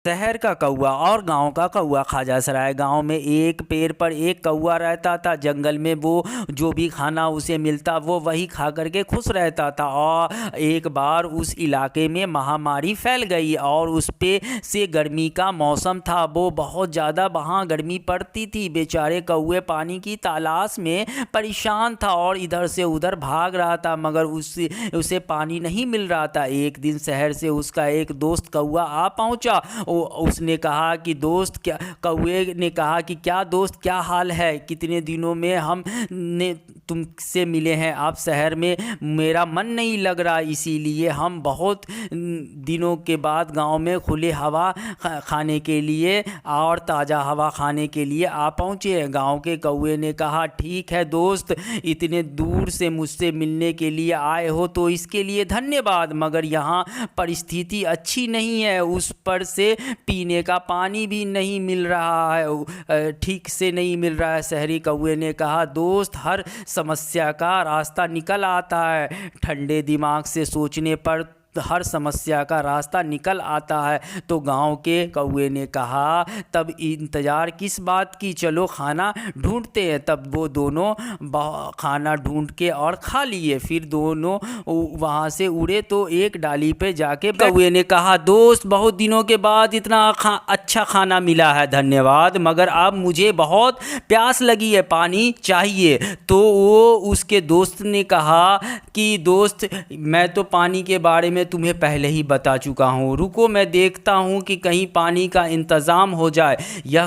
शहर का कौवा और गांव का कौवा खाजा सराय। गांव में एक पेड़ पर एक कौवा रहता था। जंगल में वो जो भी खाना उसे मिलता वो वही खा करके खुश रहता था। और एक बार उस इलाके में महामारी फैल गई और उस पे से गर्मी का मौसम था। वो बहुत ज़्यादा वहाँ गर्मी पड़ती थी। बेचारे कौवे पानी की तलाश में परेशान था और इधर से उधर भाग रहा था, मगर उसे पानी नहीं मिल रहा था। एक दिन शहर से उसका एक दोस्त कौवा आ पहुँचा। उसने कहा कि दोस्त क्या, कौवे ने कहा कि क्या दोस्त, क्या हाल है, कितने दिनों में हम ने तुमसे मिले हैं। आप शहर में मेरा मन नहीं लग रहा, इसीलिए हम बहुत दिनों के बाद गांव में खुली हवा खाने के लिए और ताज़ा हवा खाने के लिए आ पहुँचे हैं। गांव के कौवे ने कहा ठीक है दोस्त, इतने दूर से मुझसे मिलने के लिए आए हो तो इसके लिए धन्यवाद, मगर यहाँ परिस्थिति अच्छी नहीं है। उस पर से पीने का पानी भी नहीं मिल रहा है, ठीक से नहीं मिल रहा है। शहरी कौवे ने कहा दोस्त, हर समस्या का रास्ता निकल आता है। ठंडे दिमाग से सोचने पर हर समस्या का रास्ता निकल आता है। तो गांव के कौवे ने कहा तब इंतज़ार किस बात की, चलो खाना ढूंढते हैं। तब वो दोनों खाना ढूंढ के और खा लिए। फिर दोनों वहाँ से उड़े तो एक डाली पे जाके कौवे ने कहा दोस्त, बहुत दिनों के बाद इतना अच्छा खाना मिला है, धन्यवाद, मगर अब मुझे बहुत प्यास लगी है, पानी चाहिए। तो वो उसके दोस्त ने कहा कि दोस्त, मैं तो पानी के बारे में तुम्हें पहले ही बता चुका हूँ, रुको मैं देखता हूँ कि कहीं पानी का इंतज़ाम हो जाए। यह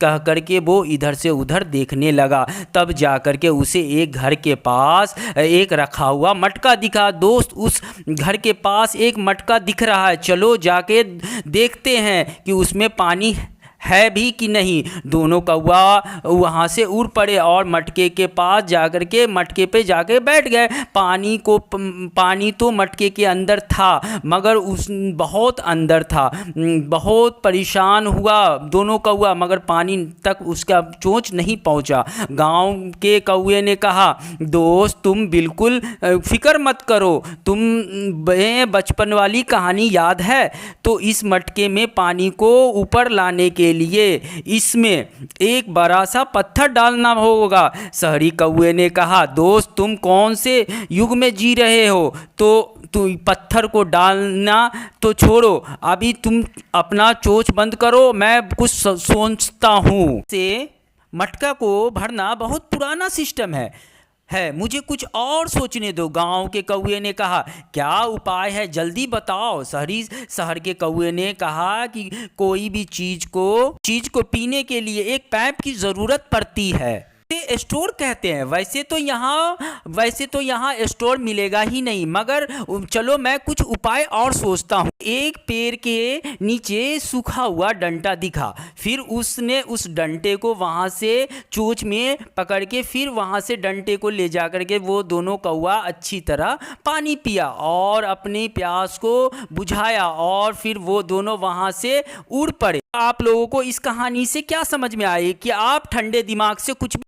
कह करके वो इधर से उधर देखने लगा। तब जा कर के उसे एक घर के पास एक रखा हुआ मटका दिखा। दोस्त, उस घर के पास एक मटका दिख रहा है, चलो जाके देखते हैं कि उसमें पानी है भी कि नहीं। दोनों कौवा वहाँ से उड़ पड़े और मटके के पास जाकर के मटके पे जाके बैठ गए। पानी तो मटके के अंदर था, मगर उस बहुत अंदर था। बहुत परेशान हुआ दोनों कौवा, मगर पानी तक उसका चोंच नहीं पहुँचा। गांव के कौवे ने कहा दोस्त, तुम बिल्कुल फिक्र मत करो, तुम्हें बचपन वाली कहानी याद है? तो इस मटके में पानी को ऊपर लाने के लिए इसमें एक बड़ा सा पत्थर डालना होगा। शहरी कौवे ने कहा दोस्त, तुम कौन से युग में जी रहे हो? तो पत्थर को डालना तो छोड़ो, अभी तुम अपना चोंच बंद करो, मैं कुछ सोचता हूँ। से मटका को भरना बहुत पुराना सिस्टम है, मुझे कुछ और सोचने दो। गांव के कौवे ने कहा क्या उपाय है, जल्दी बताओ। शहर के कौवे ने कहा कि कोई भी चीज़ को पीने के लिए एक पाइप की ज़रूरत पड़ती है, स्टोर कहते हैं। वैसे तो यहाँ स्टोर मिलेगा ही नहीं, मगर चलो मैं कुछ उपाय और सोचता हूँ। एक पेड़ के नीचे सूखा हुआ डंडा दिखा, फिर उसने उस डंडे को वहाँ से चोंच में पकड़ के फिर वहाँ से डंडे को ले जा कर के वो दोनों कौवा अच्छी तरह पानी पिया और अपनी प्यास को बुझाया और फिर वो दोनों वहाँ से उड़ पड़े। आप लोगों को इस कहानी से क्या समझ में आए कि आप ठंडे दिमाग से कुछ